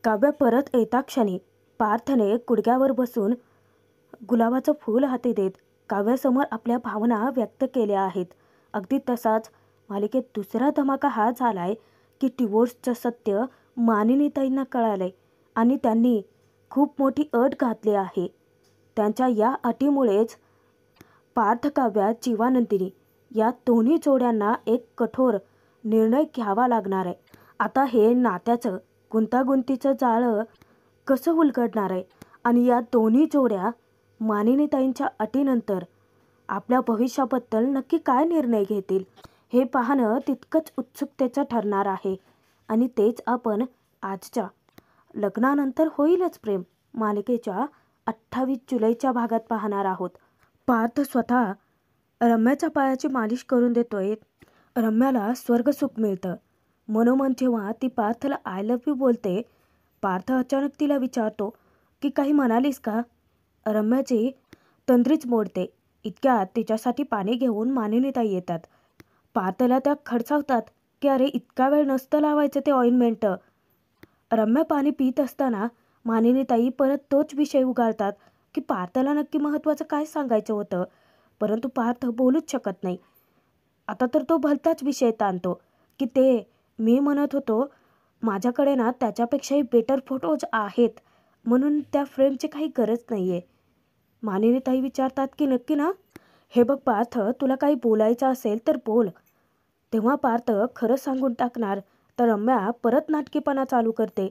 काव्य परत येता क्षणी पार्थने गुडघ्यावर बसून गुलाबाचं फूल हाती देत काव्यासमोर आपल्या भावना व्यक्त केल्या आहेत. अगदी तसाच मालिकेत दुसरा धमाका हा झालाय की डिवोर्सचं सत्य मानिनीताईंना कळालंय आणि त्यांनी खूप मोठी अट घातली आहे. त्यांच्या या अटीमुळेच पार्थ, काव्या, जीवानंदिनी या दोन्ही जोड्यांना एक कठोर निर्णय घ्यावा लागणार आहे. आता हे नात्याचं गुंतागुंतीचं जाळं कसं उलगडणार आहे आणि या दोन्ही जोड्या मानिनीताईंच्या अटीनंतर आपल्या भविष्याबद्दल नक्की काय निर्णय घेतील हे पाहणं तितकंच उत्सुकतेचं ठरणार आहे. आणि तेच आपण आजच्या लग्नानंतर होईलच प्रेम मालिकेच्या 28 जुलैच्या भागात पाहणार आहोत. पार्थ स्वतः रम्याच्या पायाची मालिश करून देतोय. रम्याला स्वर्गसुख मिळतं. मनोमन जेव्हा ती पार्थला आय लव्ह यू बोलते, पार्थ अचानक तिला विचारतो की काही म्हणालीस का? रम्याची तंद्रीच मोडते. इतक्यात तिच्यासाठी पाणी घेऊन मानिनीताई येतात. पार्थला त्या खडसावतात की अरे इतका वेळ नसतं लावायचं ते ऑइंटमेंट. रम्या पाणी पित असताना मानिनीताई परत तोच विषय उगाळतात की पार्थला नक्की महत्त्वाचं काय सांगायचं होतं, परंतु पार्थ बोलूच शकत नाही. आता तर तो भलताच विषय ताणतो की ते मी म्हणत होतो माझ्याकडे ना त्याच्यापेक्षाही बेटर फोटोज आहेत म्हणून त्या फ्रेमची काही गरज नाही आहे. मानिनीताई विचारतात की नक्की ना? हे बघ पार्थ, तुला काही बोलायचं असेल तर बोल. तेव्हा पार्थ खरं सांगून टाकणार तर रम्या परत नाटकीपणा चालू करते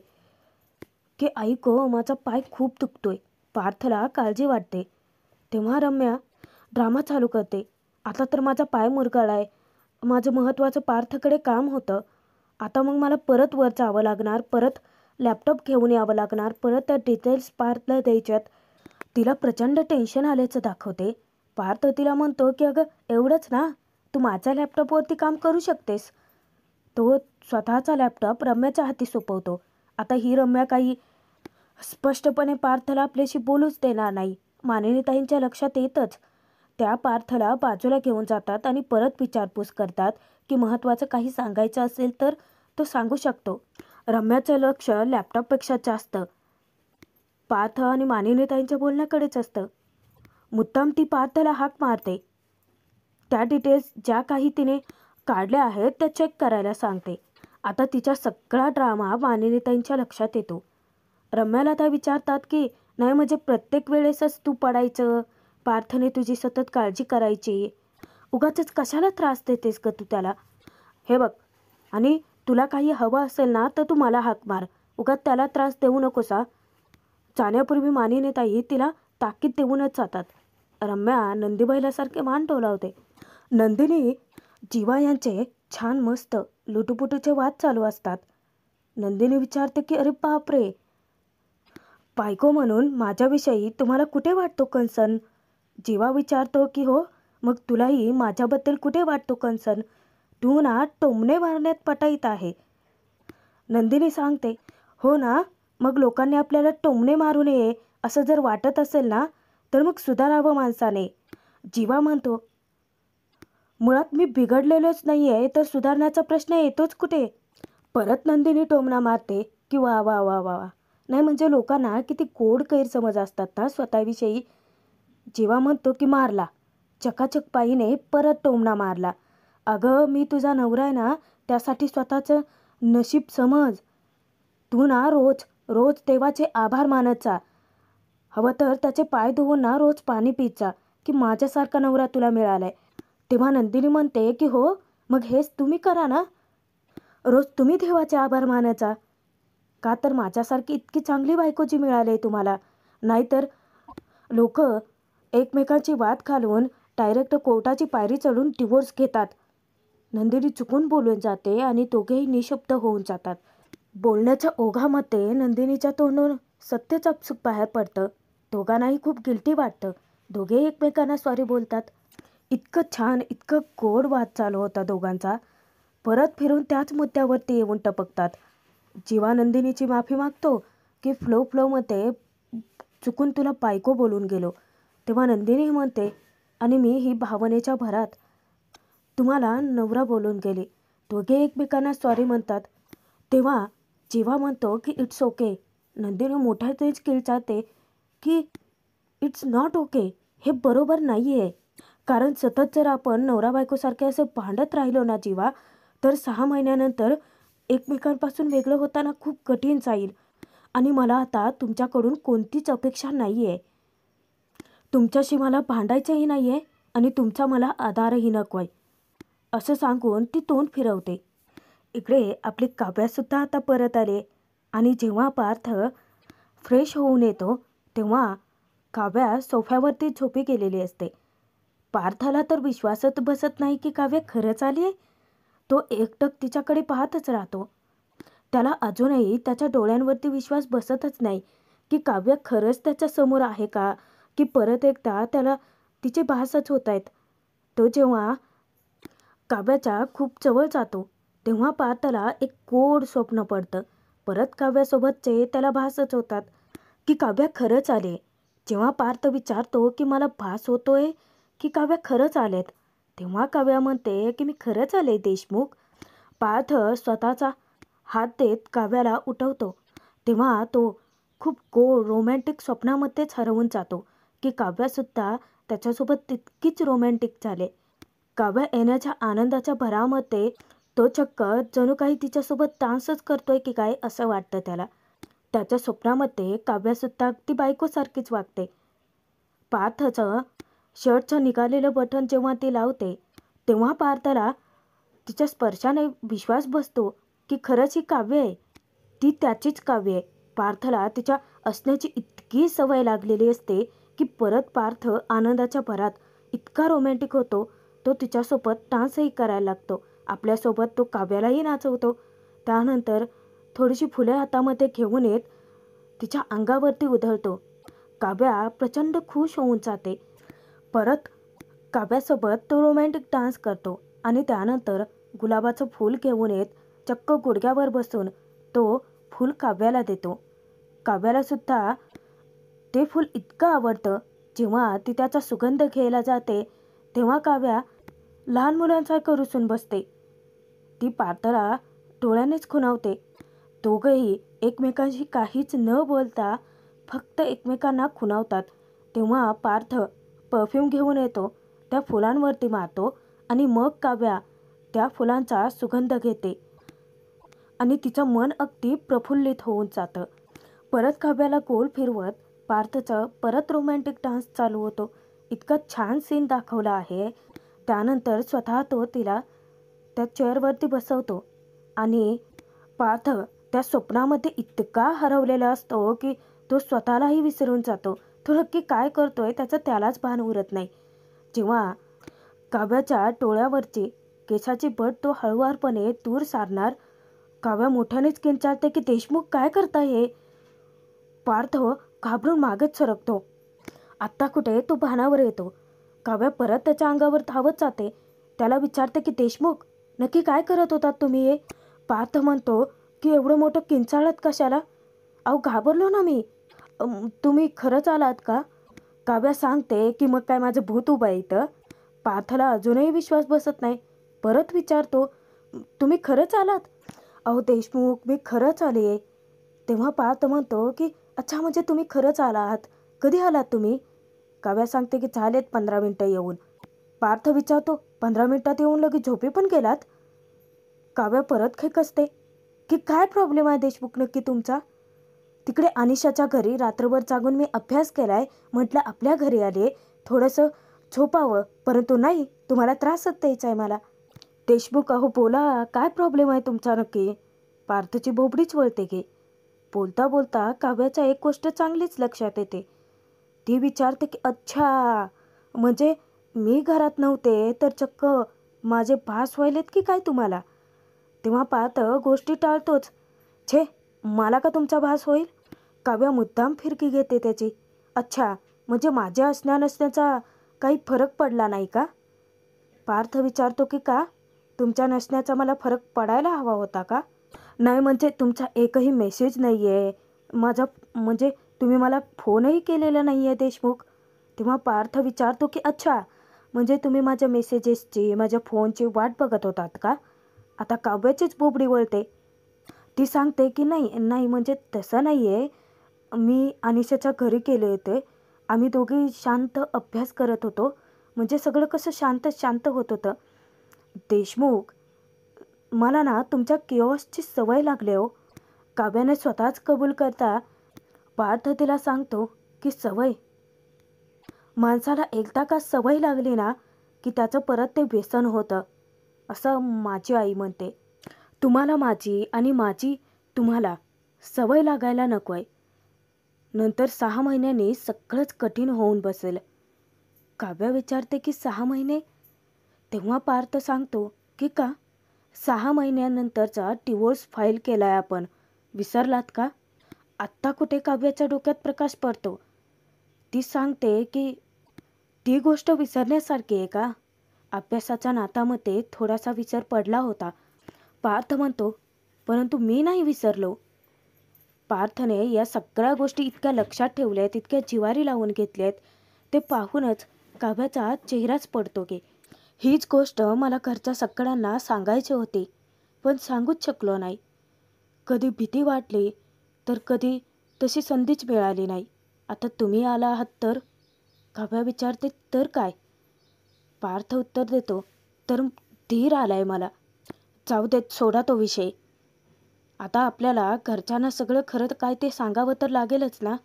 की आई गो माझा पाय खूप दुखतोय. पार्थला काळजी वाटते. तेव्हा रम्या ड्रामा चालू करते. आता तर माझा पाय मुरगळाय. माझं महत्त्वाचं पार्थकडे काम होतं. आता मग मला परत वर जावं लागणार, परत लॅपटॉप घेऊन यावं लागणार, परत त्या डिटेल्स पार्थला द्यायच्यात. तिला प्रचंड टेन्शन आल्याचं दाखवते. पार्थ तिला म्हणतो की अगं एवढंच ना, तू माझ्या लॅपटॉपवरती काम करू शकतेस. तो स्वतःचा लॅपटॉप रम्याच्या हाती सोपवतो. आता ही रम्या काही स्पष्टपणे पार्थला आपल्याशी बोलूच देणार नाही. मानिनीताईंच्या लक्षात येतच. त्या पार्थला बाजूला घेऊन जातात आणि परत विचारपूस करतात की महत्त्वाचं काही सांगायचं असेल तर तो सांगू शकतो. रम्याचं लक्ष लॅपटॉपपेक्षा जास्त पार्थ आणि मानिनीताईंच्या बोलण्याकडेच असतं. मुद्दाम ती पार्थला हाक मारते. त्या डिटेल्स ज्या काही तिने काढल्या आहेत त्या चेक करायला सांगते. आता तिचा सगळा ड्रामा मानिनीताईंच्या लक्षात येतो. रम्याला त्या विचारतात की नाही म्हणजे प्रत्येक वेळेसच तू पडायचं, पार्थने तुझी सतत काळजी करायची, उगाचच कशाला त्रास देतेस ग तू त्याला? हे बघ, आणि तुला काही हवं असेल ना तर तू मला हाक मार, उगाच त्याला त्रास देऊ नकोस. जाण्यापूर्वी मानिनीताई तिला ताकीद देऊनच जातात. रम्या नंदीबैलासारखे मान डोलावते. नंदिनी जीवा यांचे छान मस्त लुटुपुटूचे वाद चालू असतात. नंदिनी विचारते की अरे बापरे, बायको म्हणून माझ्याविषयी तुम्हाला कुठे वाटतो कन्सर्न? जीवा विचारतो की हो, मग तुलाही माझ्याबद्दल कुठे वाटतो कन्सर्न? तू ना टोमणे मारण्यात पटाईत आहे. नंदिनी सांगते हो ना, मग लोकांनी आपल्याला टोमणे मारू नये असं जर वाटत असेल ना तर मग सुधारावं माणसाने. जीवा म्हणतो मुळात मी बिघडलेलोच नाही आहे तर सुधारण्याचा प्रश्न येतोच कुठे? परत नंदिनी टोमणा मारते की वा वा वा वा वा. नाही म्हणजे लोकांना किती गोड गैरसमज असतात ना स्वतःविषयी. जीवा म्हणतो की मारला. चकाचक बाईने परत टोमणा मारला. अगं मी तुझा नवरा आहे ना, त्यासाठी स्वतःचं नशीब समज. तू ना रोज रोज देवाचे आभार मानत जा. हवं तर त्याचे पाय धुवून ना रोज पाणी पित जा की माझ्यासारखा नवरा तुला मिळालाय. तेव्हा नंदिनी म्हणते की हो, मग हेच तुम्ही करा ना, रोज तुम्ही देवाचे आभार मानत जा. का तर माझ्यासारखी इतकी चांगली बायको जी मिळाली तुम्हाला. नाहीतर लोक एकमेकांची वाद घालून डायरेक्ट कोर्टाची पायरी चढून डिवोर्स घेतात. नंदिनी चुकून बोलून जाते आणि दोघेही निशब्द होऊन जातात. बोलण्याच्या ओघामध्ये नंदिनीच्या तोंडून सत्यच आपसूक बाहेर पडतं. दोघांनाही खूप गिल्टी वाटतं. दोघे एकमेकांना सॉरी बोलतात. इतकं छान, इतकं गोड वाद चालू होता दोघांचा. परत फिरून त्याच मुद्द्यावरती येऊन टपकतात. जीवा नंदिनीची माफी मागतो की फ्लोमध्ये चुकून तुला बायको बोलून गेलो. तेव्हा नंदिनी म्हणते आणि मी ही भावनेच्या भरात तुम्हाला नवरा बोलून गेले. दोघे एकमेकांना सॉरी म्हणतात. तेव्हा जेव्हा म्हणतो की इट्स ओके, नंदिनी मोठ्या तेच किलचाते की इट्स नॉट ओके, हे बरोबर नाही आहे. कारण सतत जर आपण नवरा बायकोसारखे असे भांडत राहिलो ना जीवा, तर 6 महिन्यानंतर एकमेकांपासून वेगळं होताना खूप कठीण जाईल. आणि मला आता तुमच्याकडून कोणतीच अपेक्षा नाही आहे. तुमच्याशी मला भांडायचंही नाही आहे आणि तुमचा मला आधारही नको आहे, असं सांगून ती तोंड फिरवते. इकडे आपली काव्यासुद्धा आता परत आले आणि जेव्हा पार्थ फ्रेश होऊन येतो तेव्हा काव्या सोफ्यावरती झोपी गेलेली असते. पार्थाला तर विश्वासच बसत नाही की काव्या खरंच आली आहे. तो एकटक तिच्याकडे पाहतच राहतो. त्याला अजूनही त्याच्या डोळ्यांवरती विश्वास बसतच नाही की काव्य खरंच त्याच्या समोर आहे का, की परत एकदा त्याला तिचे भासच होत आहेत. तो जेव्हा काव्याच्या खूप जवळ जातो तेव्हा पार्थला एक गोड स्वप्न पडतं. परत काव्यासोबतचे त्याला भासच होतात की काव्या खरंच आले. जेव्हा पार्थ विचारतो की मला भास होतोय की काव्या खरंच आलेत, तेव्हा काव्या म्हणते की मी खरंच आले देशमुख. पार्थ स्वतःचा हात देत काव्याला उठवतो तेव्हा तो खूप गोड रोमॅन्टिक स्वप्नामध्येच हरवून जातो की काव्यासुद्धा त्याच्यासोबत तितकीच रोमॅन्टिक झाले. काव्या येण्याच्या आनंदाच्या भरामध्ये तो चक्क जणू काही तिच्यासोबत डान्सच करतोय की काय असं वाटतं त्याला. त्याच्या स्वप्नामध्ये काव्यासुद्धा अगदी बायकोसारखीच वागते. पार्थचं शर्टचं निघालेलं बटन जेव्हा ती लावते तेव्हा पार्थला तिच्या स्पर्शाने विश्वास बसतो की खरंच ही काव्य आहे, ती त्याचीच काव्य आहे. पार्थला तिच्या असण्याची इतकी सवय लागलेली असते की परत पार्थ आनंदाच्या भरात इतका रोमॅन्टिक होतो, तो तिच्यासोबत डान्सही करायला लागतो. आपल्यासोबत तो काव्यालाही नाचवतो. त्यानंतर थोडीशी फुले हातामध्ये घेऊन येत तिच्या अंगावरती उधळतो. काव्या प्रचंड खुश होऊन जाते. परत काव्यासोबत तो रोमॅन्टिक डान्स करतो आणि त्यानंतर गुलाबाचं फूल घेऊन येत चक्क गुडघ्यावर बसून तो फूल काव्याला देतो. काव्यालासुद्धा ते फूल इतकं आवडतं. जेव्हा ती त्याचा सुगंध घ्यायला जाते तेव्हा काव्या लहान मुलांसारखं रुसून बसते. ती पार्थला डोळ्यानेच खुणावते. दोघंही एकमेकांशी काहीच न बोलता फक्त एकमेकांना खुणावतात. तेव्हा पार्थ परफ्यूम घेऊन येतो, त्या फुलांवरती मारतो आणि मग काव्या त्या फुलांचा सुगंध घेते आणि तिचं मन अगदी प्रफुल्लित होऊन जातं. परत काव्याला गोल फिरवत पार्थचं परत रोमॅन्टिक डान्स चालू होतो. इतका छान सीन दाखवला आहे. त्यानंतर स्वतः तो तिला त्या चेअरवरती बसवतो आणि पार्थ त्या स्वप्नामध्ये इतका हरवलेला असतो की तो स्वतःलाही विसरून जातो. तो नक्की काय करतोय त्याचं त्यालाच भान उरत नाही. जेव्हा काव्याच्या डोळ्यावरची केसाची बट तो हळुवारपणे दूर सारणार, काव्या मोठ्यानेच किंचाळते की देशमुख काय करताय हे. पार्थ घाबरून मागेच सरकतो. आत्ता कुठे तो भानावर येतो. काव्या परत त्याच्या अंगावर धावत जाते. त्याला विचारते की देशमुख नक्की काय करत होतात तुम्ही हे. पार्थ म्हणतो की एवढं मोठं किंचाळत कशाला. अहो घाबरलो ना मी. तुम्ही खरंच आलात का. काव्या सांगते की मग काय माझं भूत उभं आहे इथं. पार्थला अजूनही विश्वास बसत नाही. परत विचारतो तुम्ही खरंच आलात. अहो देशमुख मी खरंच आले आहे. तेव्हा पार्थ म्हणतो की अच्छा म्हणजे तुम्ही खरंच आलात. कधी आलात तुम्ही. काव्या सांगते की झालेत 15 मिनटं येऊन. पार्थ विचारतो 15 मिनटात येऊन लगेच झोपी पण गेलात. काव्या परत खेकसते की काय प्रॉब्लेम आहे देशमुख नक्की तुमचा. तिकडे अनिशाच्या घरी रात्रभर जागून मी अभ्यास केलाय. म्हटलं आपल्या घरी आले थोडंसं झोपावं, परंतु नाही तुम्हाला त्रासच द्यायचा आहे मला. देशमुख अहो बोला काय प्रॉब्लेम आहे तुमचा नक्की. पार्थची बोबडीच वळते की. बोलता बोलता काव्याच्या एक गोष्ट चांगलीच लक्षात येते. ती विचारते की अच्छा म्हणजे मी घरात नव्हते तर चक्क माझे भास व्हायलेत की काय तुम्हाला. तेव्हा पार्थ गोष्टी टाळतोच. छे मला का तुमचा भास होईल. काव्या मुद्दाम फिरकी घेते त्याची. अच्छा म्हणजे माझ्या असण्या नसण्याचा काही फरक पडला नाही का. पार्थ विचारतो की का तुमच्या नसण्याचा मला फरक पडायला हवा होता का. नाही म्हणजे तुमचा एकही मेसेज नाही आहे माझा, म्हणजे तुम्ही मला फोनही केलेला नाही आहे देशमुख. तेव्हा पार्थ विचारतो की अच्छा म्हणजे तुम्ही माझ्या मेसेजेसची माझ्या फोनची वाट बघत होतात का. आता काव्याचीच बोबडी वळते. ती सांगते की नाही नाही म्हणजे तसं नाही आहे, मी अनिशाच्या घरी गेले होते. आम्ही दोघी शांत अभ्यास करत होतो. म्हणजे सगळं कसं शांत शांत होत होतं. देशमुख, मला ना तुमच्या किओस्कची सवय लागली हो. काव्याने स्वतःच कबूल करता पार्थ तिला सांगतो की सवय, माणसाला एकदा का सवय लागली ना की त्याचं परत ते व्यसन होतं, असं माझी आई म्हणते. तुम्हाला माझी आणि माझी तुम्हाला सवय लागायला नको आहे. नंतर 6 महिन्यांनी सगळंच कठीण होऊन बसेल. काव्या विचारते की 6 महिने? तेव्हा पार्थ सांगतो की का, 6 महिन्यानंतरचा डिवोर्स फाईल केलाय आपण, विसरलात का? आत्ता कुठे काव्याच्या डोक्यात प्रकाश पडतो. ती सांगते की ती गोष्ट विसरण्यासारखी आहे का? अभ्यासाच्या नातामध्ये थोडासा विसर पडला होता. पार्थ म्हणतो, परंतु मी नाही विसरलो. पार्थने या सगळ्या गोष्टी इतक्या लक्षात ठेवल्यात, इतक्या जिवारी लावून घेतल्यात, ते पाहूनच काव्याचा चेहराच पडतो की हीच गोष्ट मला घरच्या सगळ्यांना सांगायची होती, पण सांगूच शकलो नाही. कधी भीती वाटली तर कधी तशी संधीच मिळाली नाही. आता तुम्ही आला आहात तर? काव्या विचारते, तर काय? पार्थ उत्तर देतो, तर धीर आलाय मला. जाऊ देत, सोडा तो विषय. आता आपल्याला घरच्यांना सगळं खरं काय ते सांगावं तर लागेलच ना.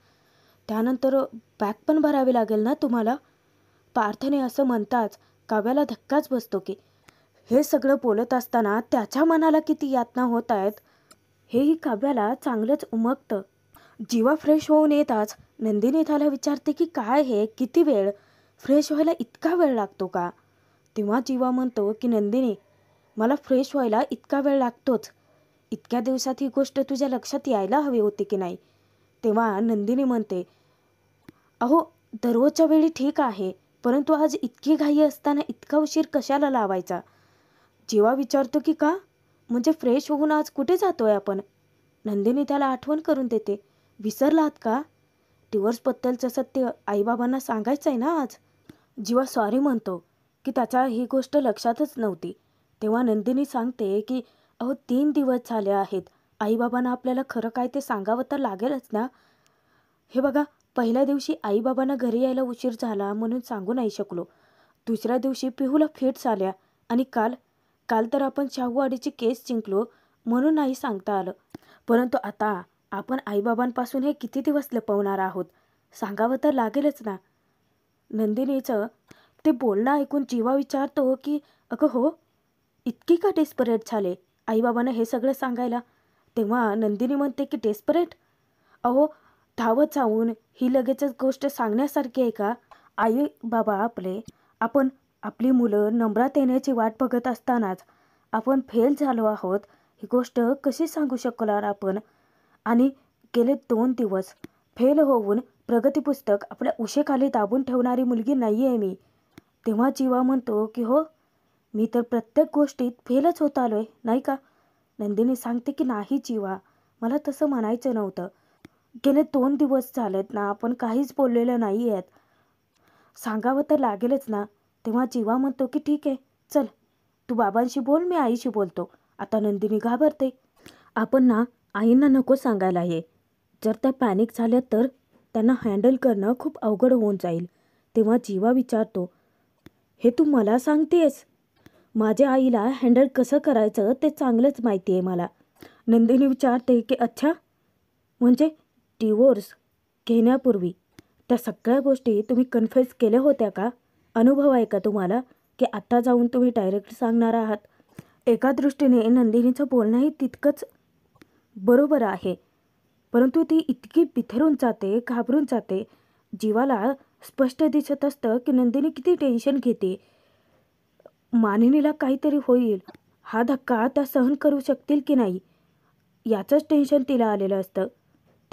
त्यानंतर बॅग पण भरावी लागेल ना तुम्हाला. पार्थने असं म्हणताच काव्याला धक्काच बसतो की हे सगळं बोलत असताना त्याच्या मनाला किती यातना होत आहेत हेही काव्याला चांगलंच उमगतं. जीवा फ्रेश होऊन येताच नंदिनी त्याला विचारते की काय हे, किती वेळ? फ्रेश व्हायला इतका वेळ लागतो का? तेव्हा जीवा म्हणतो की नंदिनी, मला फ्रेश व्हायला इतका वेळ लागतोच. इतक्या दिवसात ही गोष्ट तुझ्या लक्षात यायला हवी होती की नाही? तेव्हा नंदिनी म्हणते, अहो दररोजच्या वेळी ठीक आहे, परंतु आज इतकी घाई असताना इतका उशीर कशाला लावायचा? जीवा विचारतो की का, म्हणजे फ्रेश होऊन आज कुठे जातोय आपण? नंदिनी त्याला आठवण करून देते, विसरलात का? डिवोर्सबद्दलचं सत्य आईबाबांना सांगायचं आहे ना आज. जीवा सॉरी म्हणतो की त्याच्या ही गोष्ट लक्षातच नव्हती. तेव्हा नंदिनी सांगते की अहो 3 दिवस झाले आहेत, आईबाबांना आपल्याला खरं काय ते सांगावं तर लागेलच ना. हे बघा, पहिल्या दिवशी आईबाबांना घरी यायला उशीर झाला म्हणून सांगू नाही शकलो. दुसऱ्या दिवशी पिहूला फिट्स आल्या आणि काल काल तर आपण शाहूवाडीची केस जिंकलो म्हणून नाही सांगता आलं. परंतु आता आपण आईबाबांपासून हे किती दिवस लपवणार आहोत, सांगावं तर लागेलच ना. नंदिनीचं ते बोलणं ऐकून जीवा विचारतो की अगं हो, इतकी का डेस्परेट झाले आईबाबांना हे सगळं सांगायला? तेव्हा नंदिनी म्हणते की डेस्परेट? अहो धावत जाऊन ही लगेचच गोष्ट सांगण्यासारखी आहे का? आई बाबा आपले, आपण आपली मुलं नंबरात येण्याची वाट बघत असतानाच आपण फेल झालो आहोत ही गोष्ट कशी सांगू शकणार आपण? आणि गेले 2 दिवस फेल होऊन प्रगती पुस्तक आपल्या उशीखाली दाबून ठेवणारी मुलगी नाही आहे मी. तेव्हा जीवा म्हणतो की हो, मी तर प्रत्येक गोष्टीत फेलच होत आलोय नाही का? नंदिनी सांगते की नाही जीवा, मला तसं म्हणायचं नव्हतं. गेले 2 दिवस झालेत ना, आपण काहीच बोललेलं नाही आहेत, सांगावं तर लागेलच ना. तेव्हा जीवा म्हणतो की ठीक आहे, चल तू बाबांशी बोल, मी आईशी बोलतो. आता नंदिनी घाबरते. आपण ना आईंना नको सांगायला हे, जर त्या पॅनिक झाल्या तर त्यांना हँडल करणं खूप अवघड होऊन जाईल. तेव्हा जीवा विचारतो, हे तू मला सांगतेस? माझ्या आईला हँडल कसं करायचं ते चांगलंच माहिती आहे मला. नंदिनी विचारते की अच्छा, म्हणजे डिवोर्स घेण्यापूर्वी त्या सगळ्या गोष्टी तुम्ही कन्फेस केल्या होत्या का? अनुभव आहे का तुम्हाला की आत्ता जाऊन तुम्ही डायरेक्ट सांगणार आहात? एका दृष्टीने नंदिनीचं बोलणंही तितकंच बरोबर आहे, परंतु ती इतकी बिथरून जाते, घाबरून जाते. जीवाला स्पष्ट दिसत असतं की नंदिनी किती टेन्शन घेते. मानिनीला काहीतरी होईल, हा धक्का त्या सहन करू शकतील की नाही याचंच टेन्शन तिला आलेलं असतं.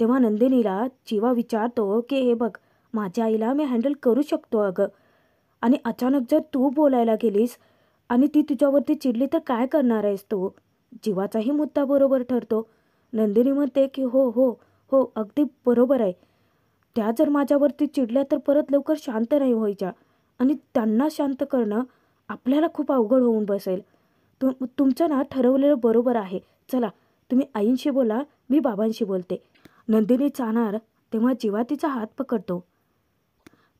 तेव्हा नंदिनीला जीवा विचारतो की हे बघ, माझ्या आईला मी हँडल करू शकतो अगं, आणि अचानक जर तू बोलायला गेलीस आणि ती तुझ्यावरती चिडली तर काय करणार आहेस तू? जीवाचाही मुद्दा बरोबर ठरतो. नंदिनी म्हणते की हो हो हो, अगदी बरोबर आहे. त्या जर माझ्यावरती चिडल्या तर परत लवकर शांत नाही व्हायच्या आणि त्यांना शांत करणं आपल्याला खूप अवघड होऊन बसेल. तुमचं ना ठरवलेलं बरोबर आहे. चला तुम्ही आईंशी बोला, मी बाबांशी बोलते. नंदिनी जाणार तेव्हा जीवा तिचा हात पकडतो.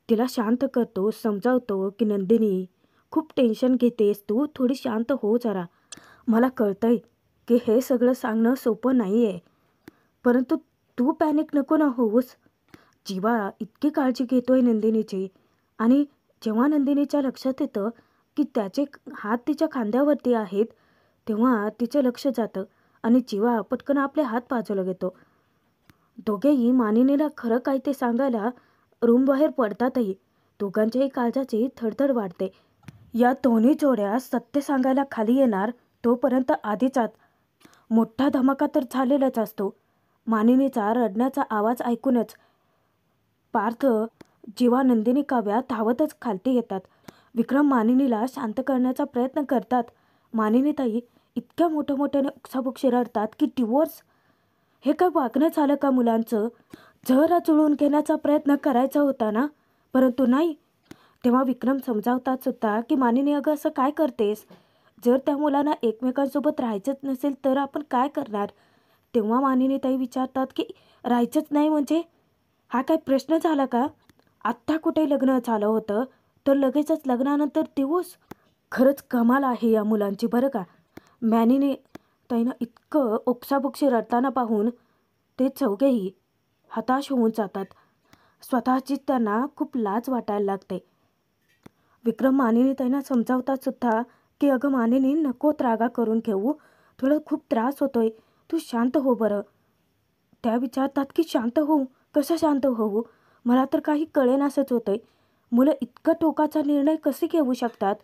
तिला शांत करतो, समजावतो की नंदिनी खूप टेन्शन घेतेस तू, थोडी शांत हो जरा. मला कळतंय की हे सगळं सांगणं सोपं नाही आहे, परंतु तू पॅनिक नको ना होऊस. जीवा इतकी काळजी घेतोय नंदिनीची. आणि जेव्हा नंदिनीच्या लक्षात येतं की त्याचे हात तिच्या खांद्यावरती आहेत, तेव्हा तिचं लक्ष जातं आणि जीवा पटकन आपले हात बाजूला घेतो. दोघेही मानिनीला खरं काय ते सांगायला रूमबाहेर पडतातही. दोघांच्याही काळजाची थडथड वाढते. या दोन्ही जोड्या सत्य सांगायला खाली येणार तोपर्यंत आधीचाच मोठा धमाका तर झालेलाच असतो. मानिनीचा रडण्याचा आवाज ऐकूनच पार्थ, जीवा, नंदिनी, काव्या धावतच खालती येतात. विक्रम मानिनीला शांत करण्याचा प्रयत्न करतात. मानिनीताई इतक्या मोठ्याने उकसाबुकशी रडतात की डिवोर्स हे काय वागणं झालं का मुलांचं? जरा जुळवून घेण्याचा प्रयत्न करायचा होता ना, परंतु नाही. तेव्हा विक्रम समजावतात सुद्धा की मानिनी अगं असं काय करतेस? जर त्या मुलांना एकमेकांसोबत राहायचंच नसेल तर आपण काय करणार? तेव्हा मानिनीताई विचारतात की राहायचंच नाही म्हणजे हा काय प्रश्न झाला का? आत्ता कुठे लग्न झालं होतं तर लगेचच लग्नानंतर डिवोर्स? खरंच कमाल आहे या मुलांची बरं का. मानिनी ताईनं इतकं ओक्साबोक्शी रडताना पाहून ते चौघेही हताश होऊन जातात. स्वतःचीच त्यांना खूप लाज वाटायला लागते. विक्रम मानिनी ताईंना समजावतात सुद्धा की अगं मानिनी, नको रागा करून घेऊ, थोडं खूप त्रास होतोय, तू शांत हो बरं. त्या विचारतात की शांत होऊ? कसं शांत होऊ? मला तर काही कळेनासंच होतंय. मुलं इतकं टोकाचा निर्णय कसे घेऊ शकतात?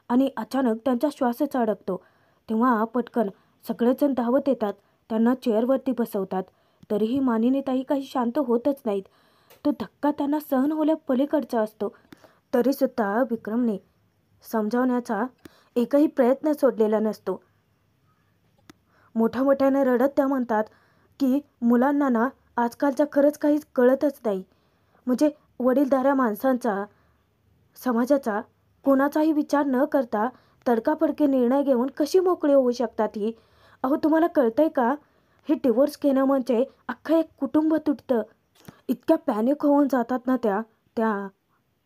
आणि अचानक त्यांचा श्वासच अडकतो. तेव्हा पटकन सगळेजण धावत येतात, त्यांना चेअरवरती बसवतात. तरीही मानिनीताई काही शांत होतच नाहीत. तो धक्का त्यांना सहन होल्या पलीकडचा असतो. तरीसुद्धा विक्रमने समजावण्याचा एकही प्रयत्न सोडलेला नसतो. मोठ्याने रडत त्या म्हणतात की मुलांना ना आजकालच्या खरंच काहीच कळतच नाही. म्हणजे वडीलधाऱ्या माणसांचा, समाजाचा कोणाचाही विचार न करता तडकाफडकी निर्णय घेऊन कशी मोकळी होऊ शकतात ही? अहो, तुम्हाला कळतंय का? हे डिवोर्स घेणं म्हणजे अख्खं एक कुटुंब तुटतं. इतक्या पॅनिक होऊन जातात ना त्या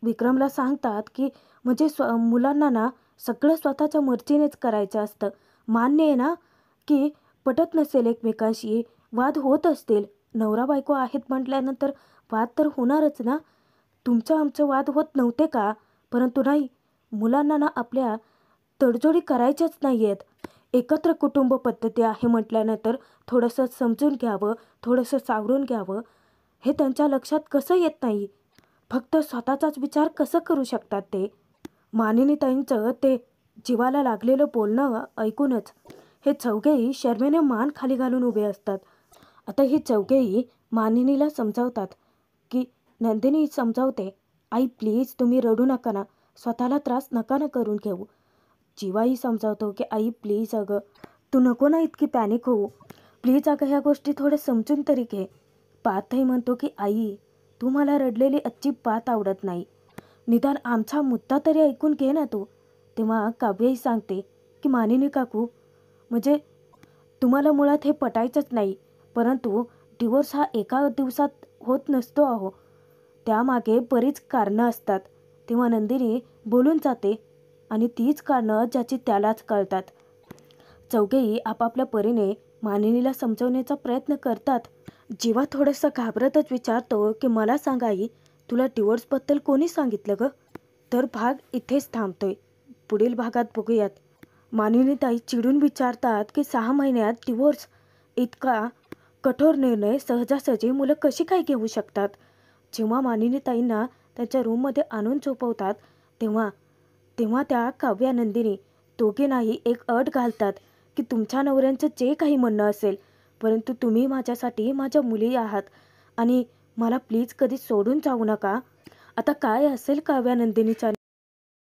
विक्रमला सांगतात की म्हणजे मुलांना ना सगळं स्वतःच्या मर्जीनेच करायचं असतं. मान्य आहे ना की पटत नसेल एकमेकांशी, वाद होत असतील, नवरा बायको आहेत म्हटल्यानंतर वाद तर होणारच ना. तुमचं आमचं वाद होत नव्हते का? परंतु नाही, मुलांना ना आपल्या तडजोडी करायच्याच नाही आहेत. एकत्र कुटुंब पद्धती आहे म्हटल्यानंतर थोडंसं समजून घ्यावं, थोडंसं सावरून घ्यावं, हे त्यांच्या लक्षात कसं येत नाही? फक्त स्वतःचाच विचार कसं करू शकतात ते? मानिनीताईंचं ते जीवाला लागलेलं बोलणं ऐकूनच हे चौघेही शर्मेने मान खाली घालून उभे असतात. आता ही चौघेही मानिनीला समजावतात की नंदिनी समजावते, आई प्लीज तुम्ही रडू नका ना, स्वतःला त्रास नका ना करून घेऊ. जीवाही समजावतो की आई प्लीज अगं, तू नको ना इतकी पॅनिक होऊ, प्लीज अगं ह्या गोष्टी थोडं समजून तरी घे. पार्थही म्हणतो की आई, तू मला रडलेली अजिबात आवडत नाही, निदान आमचा मुद्दा तरी ऐकून घे ना तू. तेव्हा काव्यही सांगते की मानिनी काकू, म्हणजे तुम्हाला मुळात हे पटायचंच नाही, परंतु डिवोर्स हा एका दिवसात होत नसतो अहो, त्यामागे बरीच कारणं असतात. तेव्हा नंदिनी बोलून जाते आणि तीच कारणं ज्याची त्यालाच कळतात. चौघेही आपापल्या परीने मानिनीला समजवण्याचा प्रयत्न करतात. जीवा थोडंसं घाबरतच विचारतो की मला सांग आई, तुला डिवोर्सबद्दल कोणी सांगितलं गं? तर भाग इथेच थांबतोय. पुढील भागात बघूयात. मानिनीताई चिडून विचारतात की 6 महिन्यात डिवोर्स? इतका कठोर निर्णय सहजासहजी मुलं कशी काय घेऊ शकतात? जेव्हा मानिनीताईंना त्यांच्या रूममध्ये आणून झोपवतात तेव्हा तेव्हा त्या काव्या, नंदिनी दोघींनाही एक अट घालतात की तुमच्या नवऱ्यांचं जे काही म्हणणं असेल, परंतु तुम्ही माझ्यासाठी माझ्या मुली आहात आणि मला प्लीज कधी सोडून जाऊ नका. आता काय असेल काव्या नंदिनीचा